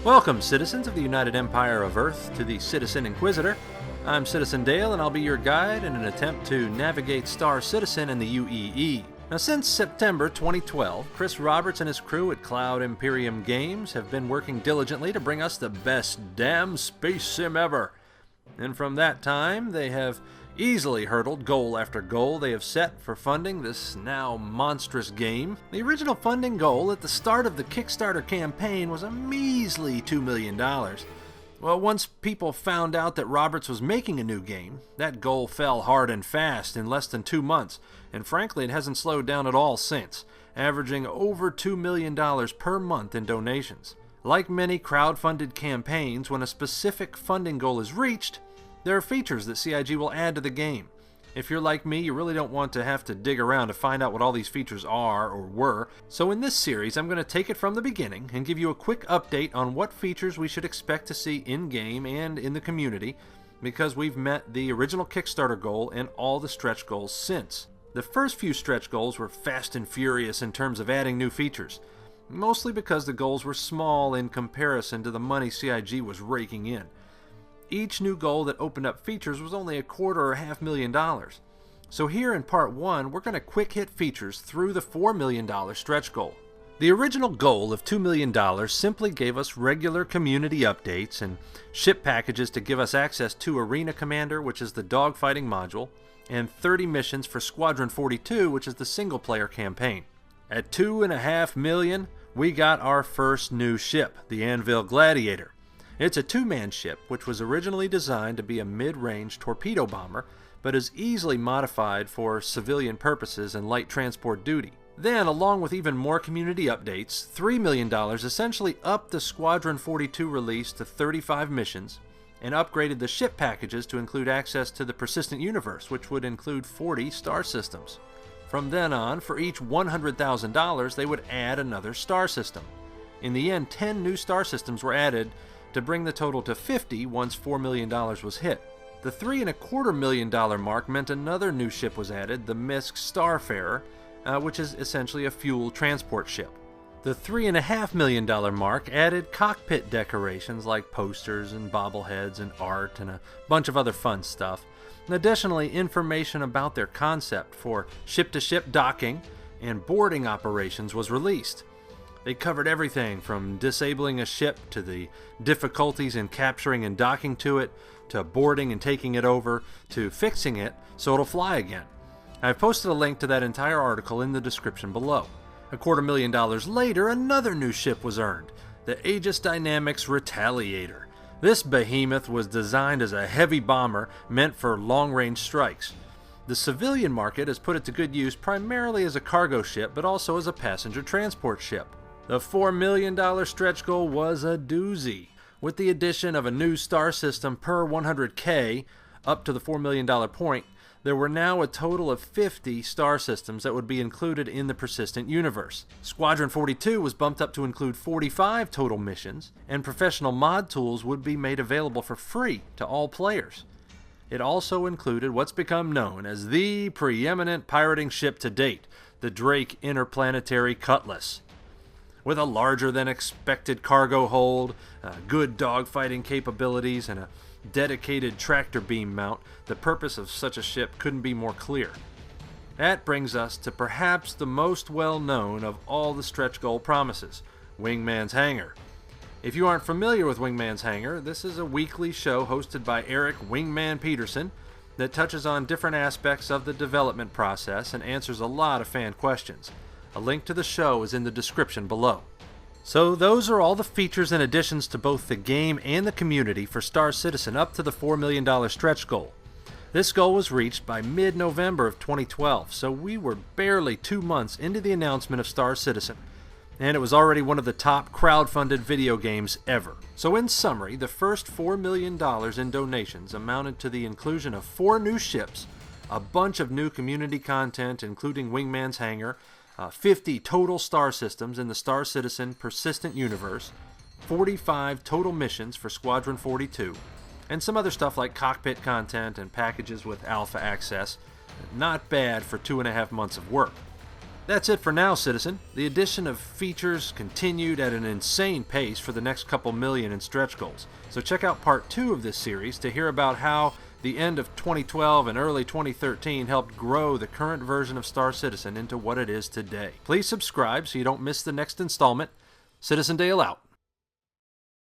Welcome, citizens of the United Empire of Earth, to the Citizen Inquisitor. I'm Citizen Dale, and I'll be your guide in an attempt to navigate Star Citizen and the UEE. Now, since September 2012, Chris Roberts and his crew at Cloud Imperium Games have been working diligently to bring us the best damn space sim ever. And from that time, they have easily hurdled goal after goal they have set for funding this now monstrous game. The original funding goal at the start of the Kickstarter campaign was a measly $2 million. Well, once people found out that Roberts was making a new game, that goal fell hard and fast in less than 2 months, and frankly it hasn't slowed down at all since, averaging over $2 million per month in donations. Like many crowd-funded campaigns, when a specific funding goal is reached, there are features that CIG will add to the game. If you're like me, you really don't want to have to dig around to find out what all these features are or were. So in this series, I'm going to take it from the beginning and give you a quick update on what features we should expect to see in-game and in the community, because we've met the original Kickstarter goal and all the stretch goals since. The first few stretch goals were fast and furious in terms of adding new features, mostly because the goals were small in comparison to the money CIG was raking in. Each new goal that opened up features was only $250,000 or $500,000. So here in part 1, we're going to quick hit features through the $4 million stretch goal. The original goal of $2 million simply gave us regular community updates and ship packages to give us access to Arena Commander, which is the dogfighting module, and 30 missions for Squadron 42, which is the single-player campaign. At $2.5 million, we got our first new ship, the Anvil Gladiator. It's a two-man ship, which was originally designed to be a mid-range torpedo bomber, but is easily modified for civilian purposes and light transport duty. Then, along with even more community updates, $3 million essentially upped the Squadron 42 release to 35 missions, and upgraded the ship packages to include access to the Persistent Universe, which would include 40 star systems. From then on, for each $100,000, they would add another star system. In the end, 10 new star systems were added, to bring the total to 50 once $4 million was hit. The $3.25 million mark meant another new ship was added, the Misk Starfarer, which is essentially a fuel transport ship. The $3.5 million mark added cockpit decorations like posters and bobbleheads and art and a bunch of other fun stuff. And additionally, information about their concept for ship-to-ship docking and boarding operations was released. They covered everything from disabling a ship to the difficulties in capturing and docking to it, to boarding and taking it over, to fixing it so it'll fly again. I've posted a link to that entire article in the description below. $250,000 later, another new ship was earned, the Aegis Dynamics Retaliator. This behemoth was designed as a heavy bomber meant for long-range strikes. The civilian market has put it to good use primarily as a cargo ship, but also as a passenger transport ship. The $4 million stretch goal was a doozy. With the addition of a new star system per 100K, up to the $4 million point, there were now a total of 50 star systems that would be included in the Persistent Universe. Squadron 42 was bumped up to include 45 total missions, and professional mod tools would be made available for free to all players. It also included what's become known as the preeminent pirating ship to date, the Drake Interplanetary Cutlass. With a larger-than-expected cargo hold, good dogfighting capabilities, and a dedicated tractor beam mount, the purpose of such a ship couldn't be more clear. That brings us to perhaps the most well-known of all the stretch goal promises, Wingman's Hangar. If you aren't familiar with Wingman's Hangar, this is a weekly show hosted by Eric Wingman Peterson that touches on different aspects of the development process and answers a lot of fan questions. A link to the show is in the description below. So those are all the features and additions to both the game and the community for Star Citizen up to the $4 million stretch goal. This goal was reached by mid-November of 2012, so we were barely 2 months into the announcement of Star Citizen, and it was already one of the top crowd-funded video games ever. So in summary, the first $4 million in donations amounted to the inclusion of 4 new ships, a bunch of new community content including Wingman's Hangar, 50 total star systems in the Star Citizen Persistent Universe, 45 total missions for Squadron 42, and some other stuff like cockpit content and packages with alpha access. Not bad for 2.5 months of work. That's it for now, Citizen. The addition of features continued at an insane pace for the next couple million in stretch goals. So check out part 2 of this series to hear about how the end of 2012 and early 2013 helped grow the current version of Star Citizen into what it is today. Please subscribe so you don't miss the next installment. Citizen Dale out.